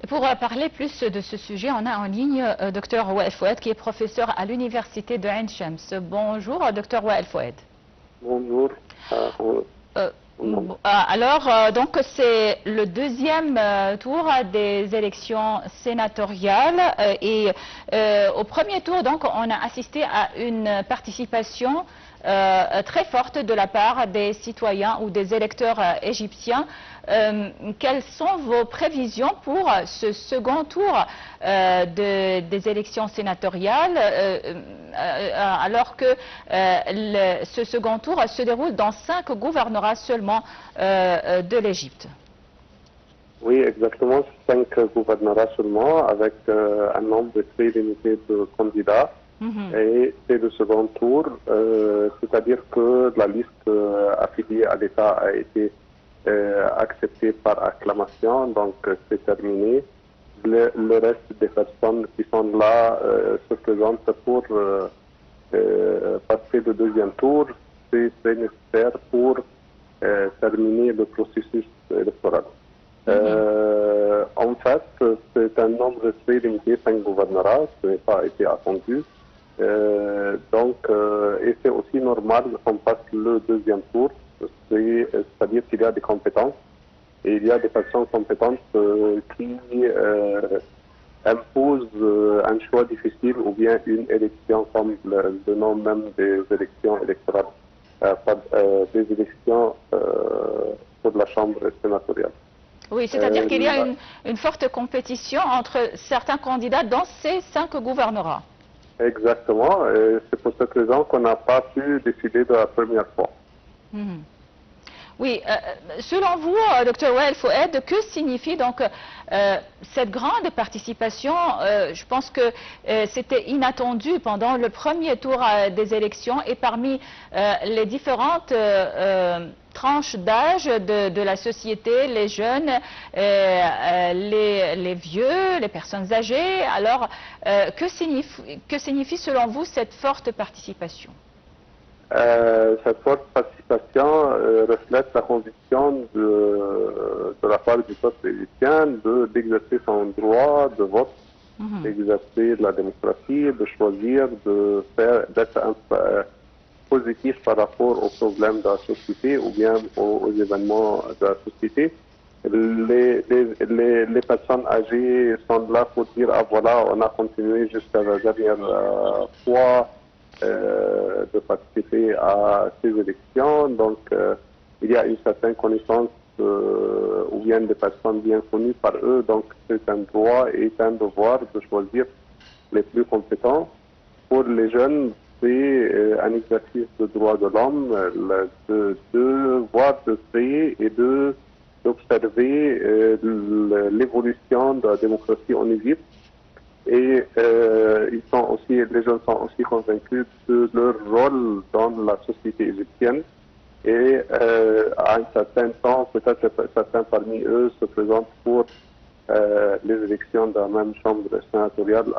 Pour parler plus de ce sujet, on a en ligne Dr Wael Fouad, qui est professeur à l'université de Ain Shams. Bonjour, Dr Wael Fouad. Bonjour. Donc c'est le deuxième tour des élections sénatoriales et au premier tour, donc, on a assisté à une participation très forte de la part des citoyens ou des électeurs égyptiens. Quelles sont vos prévisions pour ce second tour des élections sénatoriales, alors que ce second tour se déroule dans 5 gouvernorats seulement de l'Égypte? Oui, exactement, 5 gouvernorats seulement, avec un nombre très limité de candidats. Et c'est le second tour, c'est-à-dire que la liste affiliée à l'État a été acceptée par acclamation, donc c'est terminé. Le reste des personnes qui sont là se présentent pour passer le deuxième tour. C'est nécessaire pour terminer le processus électoral. En fait, c'est un nombre très limité, 5 gouvernorats, ce n'est pas été attendu. Et c'est aussi normal qu'on passe le deuxième tour, c'est-à-dire qu'il y a des compétences et il y a des personnes compétentes qui imposent un choix difficile ou bien une élection, comme le nom même des élections électorales, des élections pour la Chambre sénatoriale. Oui, c'est-à-dire qu'il y a une forte compétition entre certains candidats dans ces 5 gouvernorats. Exactement, c'est pour cette raison qu'on n'a pas pu décider de la première fois. Oui, selon vous, Dr Wael Fouad, que signifie donc cette grande participation? Je pense que c'était inattendu pendant le premier tour des élections et parmi les différentes tranches d'âge de la société, les jeunes, les vieux, les personnes âgées. Alors, que signifie selon vous cette forte participation? Cette forte participation reflète la conviction de la part du peuple égyptien d'exercer son droit de vote, d'exercer la démocratie, de choisir, d'être positif par rapport aux problèmes de la société ou bien aux événements de la société. Les personnes âgées sont là pour dire, ah voilà, on a continué jusqu'à la dernière fois de participer à ces élections. Donc, il y a une certaine connaissance ou bien des personnes bien connues par eux. Donc, c'est un droit et un devoir de choisir les plus compétents. Pour les jeunes, c'est un exercice de droit de l'homme, de voir, de créer et d'observer l'évolution de la démocratie en Égypte. Et les jeunes sont aussi convaincus de leur rôle dans la société égyptienne. Et à un certain temps, peut-être certains parmi eux se présentent pour les élections de la même chambre sénatoriale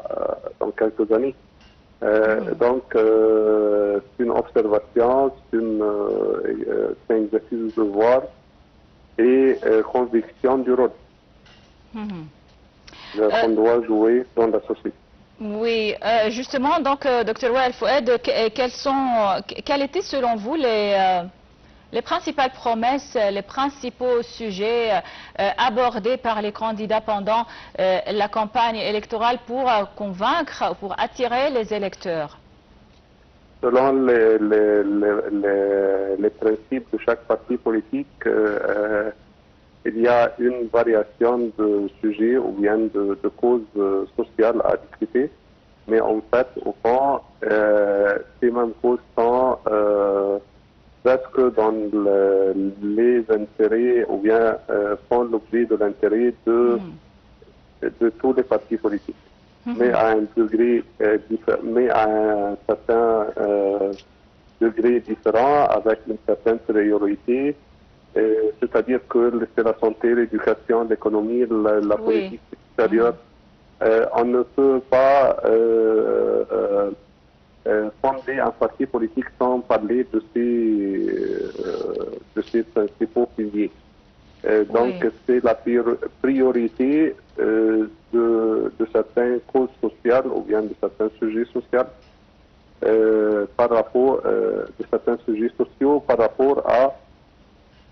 dans quelques années. Donc, c'est une observation, c'est un exercice de devoir et conviction du rôle qu'on doit jouer dans la société. Oui, justement, donc, Dr Wael Fouad, quels étaient selon vous les principales promesses, les principaux sujets abordés par les candidats pendant la campagne électorale pour convaincre, pour attirer les électeurs? Selon les principes de chaque parti politique, il y a une variation de sujets ou bien de causes sociales à discuter. Mais en fait, au fond, ces mêmes causes sont presque dans les intérêts ou bien font l'objet de l'intérêt de tous les partis politiques. Mais à un degré mais à un certain degré différent, avec une certaine priorité. C'est-à-dire que c'est la santé, l'éducation, l'économie, la politique extérieure. On ne peut pas fonder un parti politique sans parler de ces principaux piliers. Donc c'est la priorité de certaines causes sociales ou bien de certains sujets sociaux par rapport de certains sujets sociaux par rapport à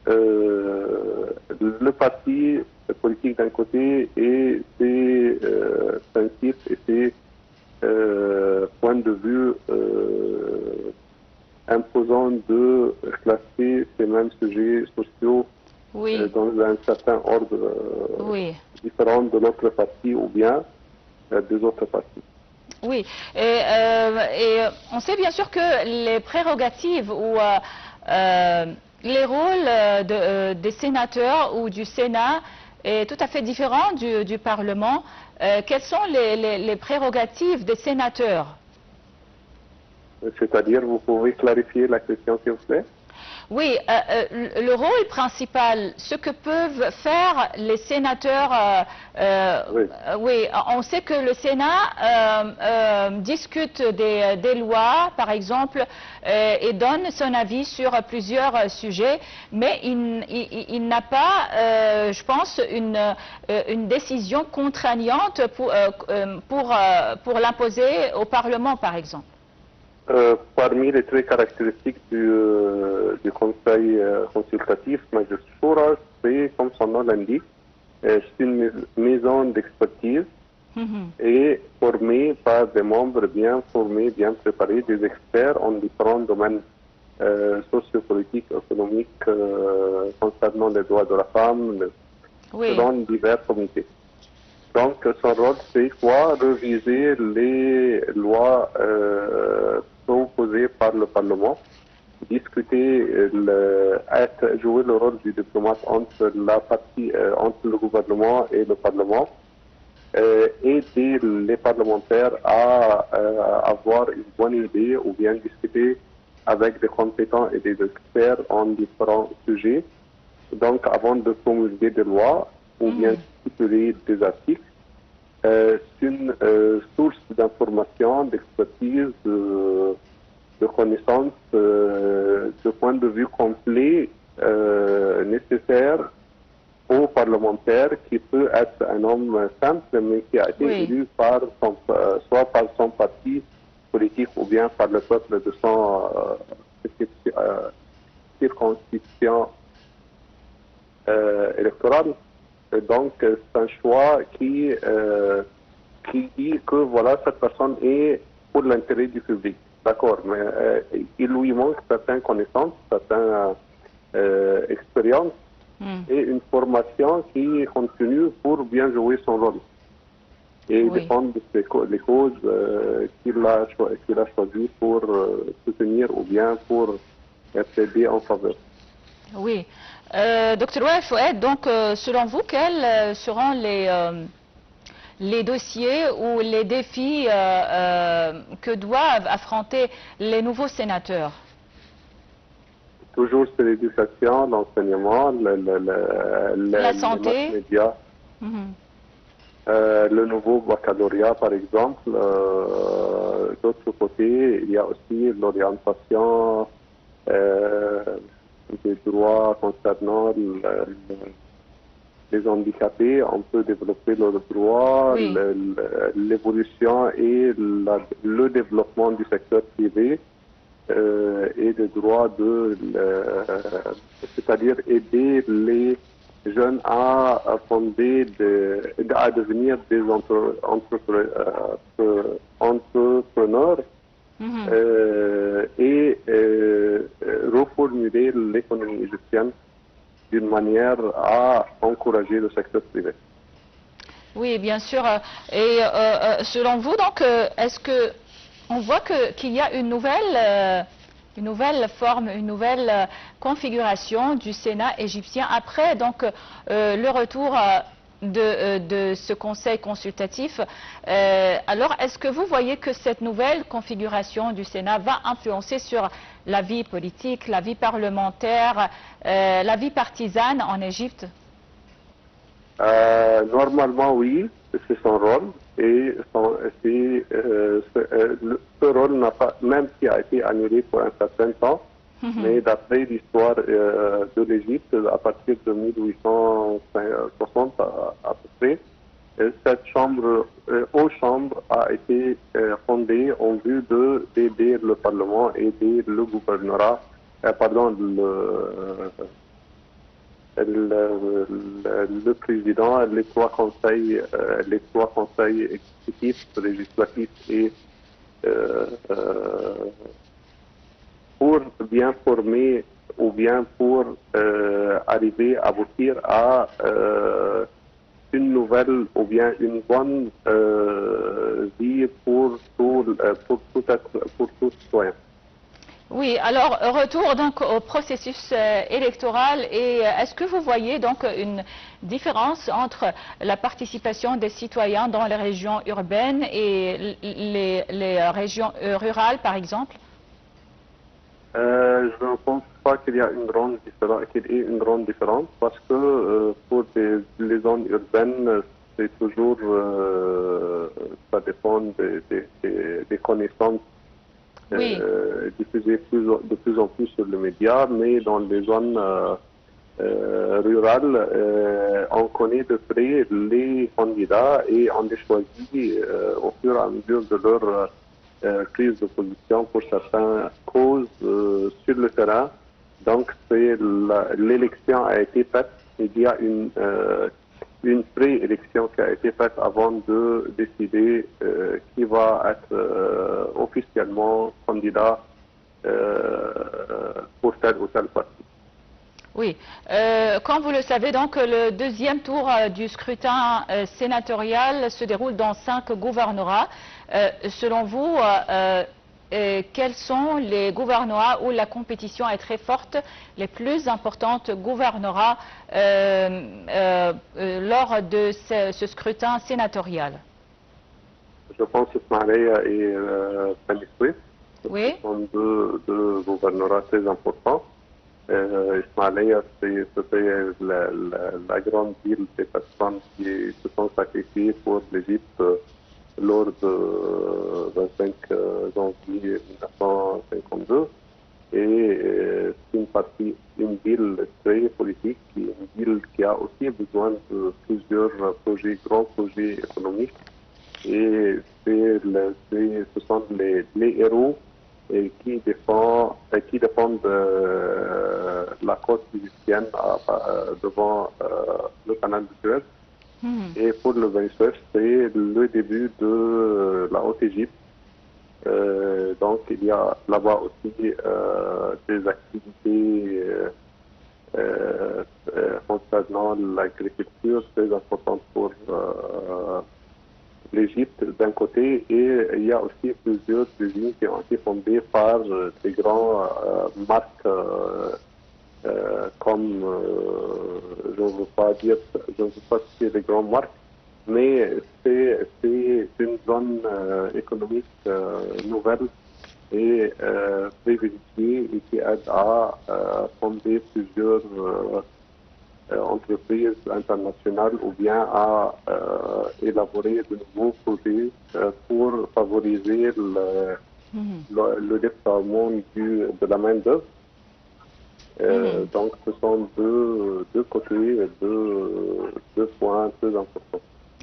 le parti politique d'un côté et ses principes et ses points de vue imposant de classer ces mêmes sujets sociaux dans un certain ordre différent de notre parti ou bien des autres partis. Oui, et on sait bien sûr que les prérogatives ou les rôles des sénateurs ou du Sénat est tout à fait différent du Parlement. Quelles sont les prérogatives des sénateurs? C'est-à-dire, vous pouvez clarifier la question, s'il vous plaît? Oui, le rôle principal, ce que peuvent faire les sénateurs, oui, on sait que le Sénat discute des lois, par exemple, et donne son avis sur plusieurs sujets, mais il n'a pas, je pense, une décision contraignante pour l'imposer au Parlement, par exemple. Parmi les traits caractéristiques du Conseil consultatif Majlis Shura, c'est, comme son nom l'indique, c'est une maison d'expertise et formée par des membres bien formés, bien préparés, des experts en différents domaines sociopolitiques, économiques, concernant les droits de la femme, selon divers comités. Donc, son rôle, c'est quoi? Réviser les lois proposées par le Parlement, discuter, jouer le rôle du diplomate entre entre le gouvernement et le Parlement, aider les parlementaires à avoir une bonne idée ou bien discuter avec des compétents et des experts en différents sujets. Donc, avant de promulguer des lois, ou bien tituler des articles, c'est une source d'information, d'expertise, de connaissances, de point de vue complet nécessaire aux parlementaires, qui peut être un homme simple, mais qui a été élu soit par son parti politique ou bien par le peuple de son circonscription électorale. Donc, c'est un choix qui dit que voilà, cette personne est pour l'intérêt du public. D'accord, mais il lui manque certaines connaissances, certaines expériences et une formation qui continue pour bien jouer son rôle et défendre les causes qu'il a choisies pour soutenir ou bien pour aider en faveur. Oui. Docteur Wael Fouad, donc selon vous, quels seront les dossiers ou les défis que doivent affronter les nouveaux sénateurs? Toujours c'est l'éducation, l'enseignement, la santé, les mass médias, le nouveau baccalauréat par exemple. D'autre côté, il y a aussi l'orientation des droits concernant les handicapés. On peut développer leurs droits, l'évolution et le développement du secteur privé et des droits c'est-à-dire aider les jeunes à devenir des entrepreneurs et reformuler l'économie égyptienne d'une manière à encourager le secteur privé. Oui, bien sûr. Et selon vous, donc, est-ce que on voit qu'il y a une nouvelle forme, une nouvelle configuration du Sénat égyptien après donc le retour de ce conseil consultatif? Alors, est-ce que vous voyez que cette nouvelle configuration du Sénat va influencer sur la vie politique, la vie parlementaire, la vie partisane en Égypte? Normalement, oui, c'est son rôle. Et ce rôle n'a pas, même s'il a été annulé pour un certain temps, Mais d'après l'histoire de l'Égypte, à partir de 1860 à peu près, cette chambre, haute chambre, a été fondée en vue d'aider le Parlement, aider le gouvernorat, le président, les trois conseils exécutifs, législatifs et pour bien former ou bien pour arriver à aboutir à une nouvelle ou bien une bonne vie pour tout citoyen. Oui, alors retour donc au processus électoral et est-ce que vous voyez donc une différence entre la participation des citoyens dans les régions urbaines et les régions rurales par exemple? Je ne pense pas qu'il y ait une grande différence parce que pour les zones urbaines, c'est toujours, ça dépend des connaissances diffusées de plus en plus sur les médias, mais dans les zones rurales, on connaît de près les candidats et on les choisit au fur et à mesure de leur prise de position pour certaines causes sur le terrain. Donc, l'élection a été faite. Il y a une pré-élection qui a été faite avant de décider qui va être officiellement candidat pour tel ou tel parti. Oui, comme vous le savez, donc le deuxième tour du scrutin sénatorial se déroule dans 5 gouvernorats. Selon vous, quels sont les gouvernorats où la compétition est très forte, les plus importantes gouvernorats lors de ce scrutin sénatorial? Je pense que Ismaïlia et Beni Suef Oui. sont deux gouvernorats très importants. Ismaïlia, c'était la grande ville des personnes qui se sont sacrifiées pour l'Égypte lors du 25 janvier 1952. Et c'est une ville très politique, une ville qui a aussi besoin de plusieurs grands projets économiques. Et ce sont les héros qui défendent la côte égyptienne devant le canal de Suez. Et pour le Beni Suef, c'est le début de la Haute-Égypte. Donc il y a là-bas aussi des activités concernant l'agriculture très importantes pour l'Égypte d'un côté, et il y a aussi plusieurs usines qui ont été fondées par des grands marques comme, je ne veux pas citer des grandes marques, mais c'est une zone économique nouvelle et privilégiée et qui aide à fonder plusieurs entreprises internationales ou bien à élaborer de nouveaux projets pour favoriser le déploiement de la main-d'œuvre. Donc, ce sont deux côtés, deux points très importants.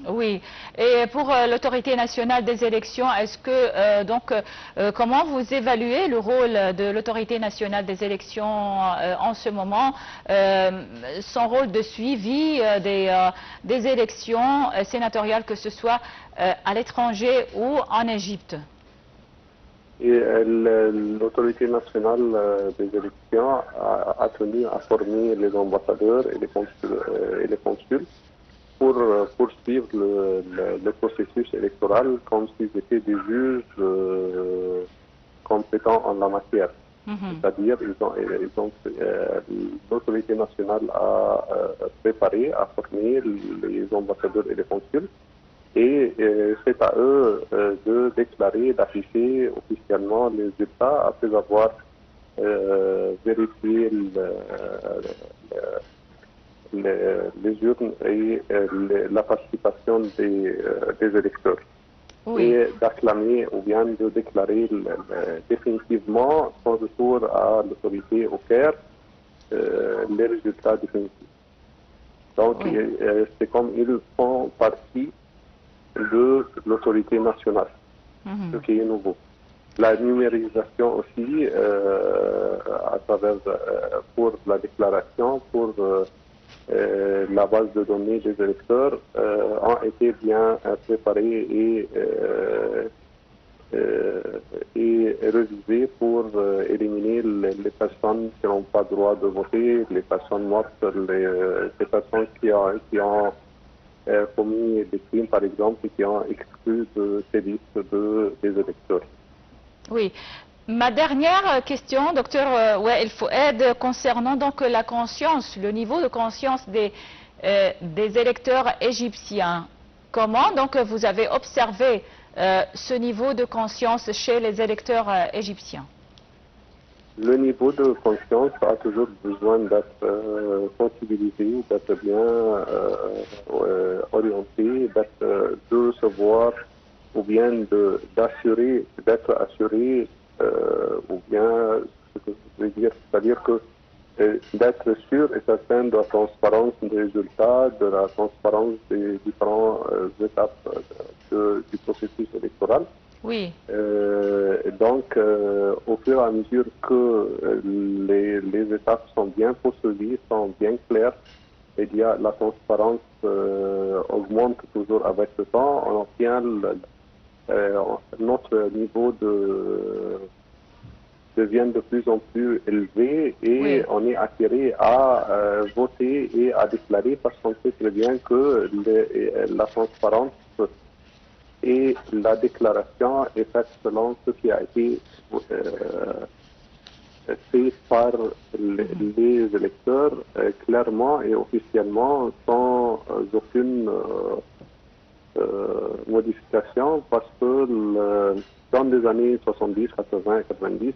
Oui, et pour l'autorité nationale des élections, est-ce que comment vous évaluez le rôle de l'autorité nationale des élections en ce moment, son rôle de suivi des élections sénatoriales, que ce soit à l'étranger ou en Égypte? Et l'autorité nationale des élections a tenu à former les ambassadeurs et les consuls pour poursuivre le processus électoral comme s'ils étaient des juges compétents en la matière. C'est-à-dire, l'autorité nationale a préparé, a formé les ambassadeurs et les consuls. Et c'est à eux de déclarer, d'afficher officiellement les résultats après avoir vérifié les urnes et la participation des électeurs. et d'acclamer ou bien de déclarer définitivement son retour à l'autorité au Caire, les résultats définitifs. Donc, c'est comme ils font partie de l'autorité nationale, ce qui est nouveau. La numérisation aussi, à travers, pour la déclaration, pour la base de données des électeurs, ont été bien préparées et révisées pour éliminer les personnes qui n'ont pas droit de voter, les personnes mortes, les personnes qui ont commis des crimes, par exemple, et qui ont exclu de ces listes des électeurs. Oui. Ma dernière question, docteur Wael Fouad, concernant donc la conscience, le niveau de conscience des électeurs égyptiens. Comment donc vous avez observé ce niveau de conscience chez les électeurs égyptiens? Le niveau de conscience a toujours besoin d'être sensibilisé, d'être bien orienté, de se voir ou bien d'être assuré, ou bien, ce que je veux dire, c'est-à-dire que d'être sûr et certain de la transparence des résultats, de la transparence des différentes étapes du processus électoral. Oui. Donc, au fur et à mesure que les étapes sont bien poursuivies, sont bien claires, la transparence augmente toujours avec le temps. On obtient notre niveau devient de plus en plus élevé et on est attiré à voter et à déclarer parce qu'on sait très bien que la transparence et la déclaration est faite selon ce qui a été fait par les électeurs clairement et officiellement sans aucune modification parce que dans les années 70, 80 et 90,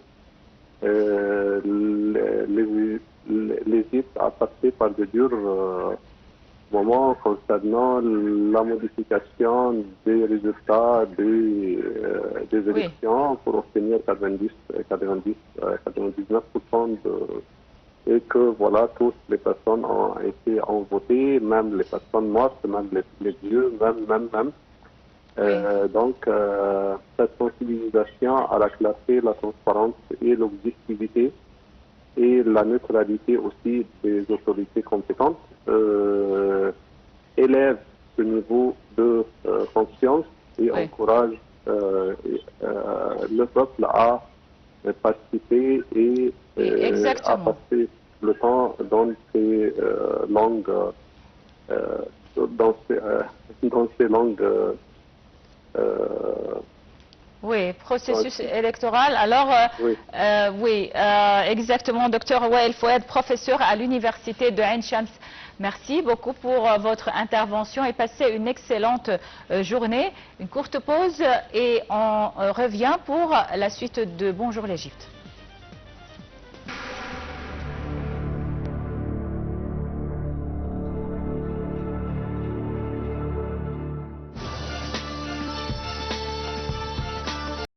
l'Égypte a passé par de durs moments concernant la modification des résultats des élections pour obtenir 99% et que voilà, toutes les personnes ont voté, même les personnes mortes, même les vieux, même. Donc, cette sensibilisation à la clarté, la transparence et l'objectivité et la neutralité aussi des autorités compétentes élève ce niveau de conscience et encourage le peuple à participer et à passer le temps dans ces langues oui, processus électoral. Alors, exactement, docteur Wael Fouad, professeur à l'université de Ain Shams. Merci beaucoup pour votre intervention et passez une excellente journée. Une courte pause et on revient pour la suite de Bonjour l'Égypte.